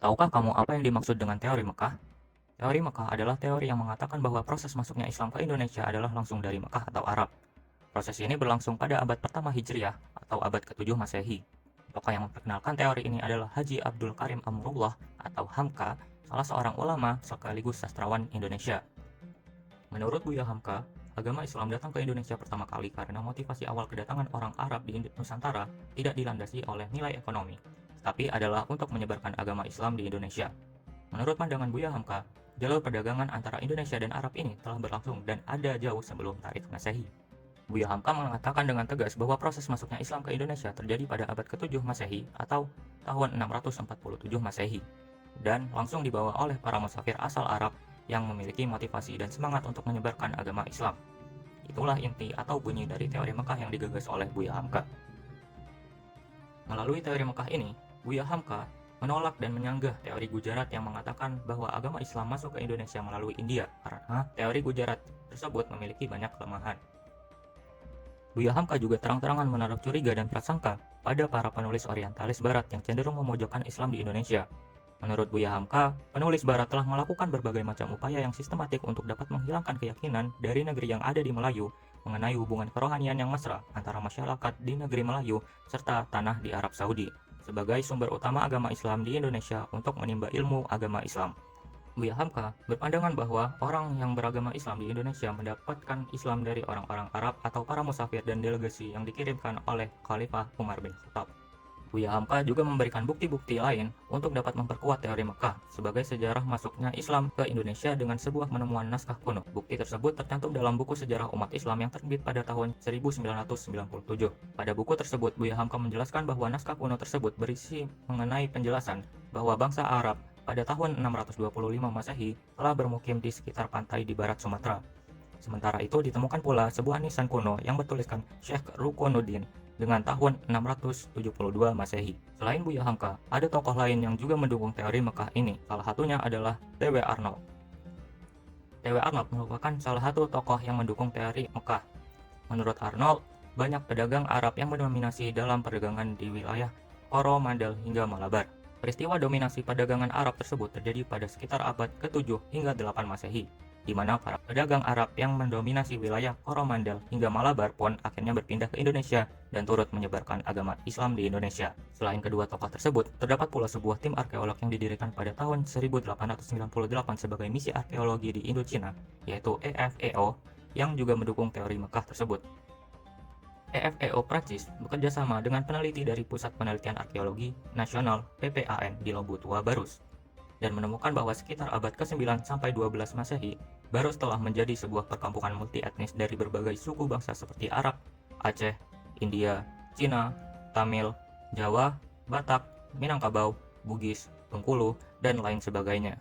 Tahukah kamu apa yang dimaksud dengan teori Mekah? Teori Mekah adalah teori yang mengatakan bahwa proses masuknya Islam ke Indonesia adalah langsung dari Mekah atau Arab. Proses ini berlangsung pada abad pertama Hijriah atau abad ke-7 Masehi. Tokoh yang memperkenalkan teori ini adalah Haji Abdul Karim Amrullah atau Hamka, salah seorang ulama sekaligus sastrawan Indonesia. Menurut Buya Hamka, agama Islam datang ke Indonesia pertama kali karena motivasi awal kedatangan orang Arab di Nusantara tidak dilandasi oleh nilai ekonomi, tapi adalah untuk menyebarkan agama Islam di Indonesia. Menurut pandangan Buya Hamka, jalur perdagangan antara Indonesia dan Arab ini telah berlangsung dan ada jauh sebelum Tarikh Masehi. Buya Hamka mengatakan dengan tegas bahwa proses masuknya Islam ke Indonesia terjadi pada abad ke-7 Masehi atau tahun 647 Masehi dan langsung dibawa oleh para musafir asal Arab yang memiliki motivasi dan semangat untuk menyebarkan agama Islam. Itulah inti atau bunyi dari teori Mekah yang digagas oleh Buya Hamka. Melalui teori Mekah ini, Buya Hamka menolak dan menyanggah teori Gujarat yang mengatakan bahwa agama Islam masuk ke Indonesia melalui India karena teori Gujarat tersebut memiliki banyak kelemahan. Buya Hamka juga terang-terangan menaruh curiga dan prasangka pada para penulis orientalis barat yang cenderung memojokkan Islam di Indonesia. Menurut Buya Hamka, penulis barat telah melakukan berbagai macam upaya yang sistematik untuk dapat menghilangkan keyakinan dari negeri yang ada di Melayu mengenai hubungan kerohanian yang mesra antara masyarakat di negeri Melayu serta tanah di Arab Saudi sebagai sumber utama agama Islam di Indonesia untuk menimba ilmu agama Islam. Buya Hamka berpandangan bahwa orang yang beragama Islam di Indonesia mendapatkan Islam dari orang-orang Arab atau para musafir dan delegasi yang dikirimkan oleh Khalifah Umar bin Khattab. Buya Hamka juga memberikan bukti-bukti lain untuk dapat memperkuat teori Mekah sebagai sejarah masuknya Islam ke Indonesia dengan sebuah penemuan naskah kuno. Bukti tersebut tercantum dalam buku sejarah umat Islam yang terbit pada tahun 1997. Pada buku tersebut, Buya Hamka menjelaskan bahwa naskah kuno tersebut berisi mengenai penjelasan bahwa bangsa Arab pada tahun 625 Masehi telah bermukim di sekitar pantai di barat Sumatera. Sementara itu ditemukan pula sebuah nisan kuno yang bertuliskan Syekh Rukunuddin dengan tahun 672 Masehi. Selain Buya Hamka, ada tokoh lain yang juga mendukung teori Mekah ini. Salah satunya adalah T.W. Arnold. T.W. Arnold merupakan salah satu tokoh yang mendukung teori Mekah. Menurut Arnold, banyak pedagang Arab yang mendominasi dalam perdagangan di wilayah Coromandel hingga Malabar. Peristiwa dominasi perdagangan Arab tersebut terjadi pada sekitar abad ke-7 hingga 8 Masehi, di mana para pedagang Arab yang mendominasi wilayah Coromandel hingga Malabar pun akhirnya berpindah ke Indonesia dan turut menyebarkan agama Islam di Indonesia. Selain kedua tokoh tersebut, terdapat pula sebuah tim arkeolog yang didirikan pada tahun 1898 sebagai misi arkeologi di Indochina, yaitu EFEO, yang juga mendukung teori Mekah tersebut. EFEO Prancis bekerja sama dengan peneliti dari Pusat Penelitian Arkeologi Nasional PPAN di Lobu Tua Barus dan menemukan bahwa sekitar abad ke-9 sampai 12 Masehi, Barus telah menjadi sebuah perkampungan multi etnis dari berbagai suku bangsa seperti Arab, Aceh, India, Cina, Tamil, Jawa, Batak, Minangkabau, Bugis, Bengkulu, dan lain sebagainya.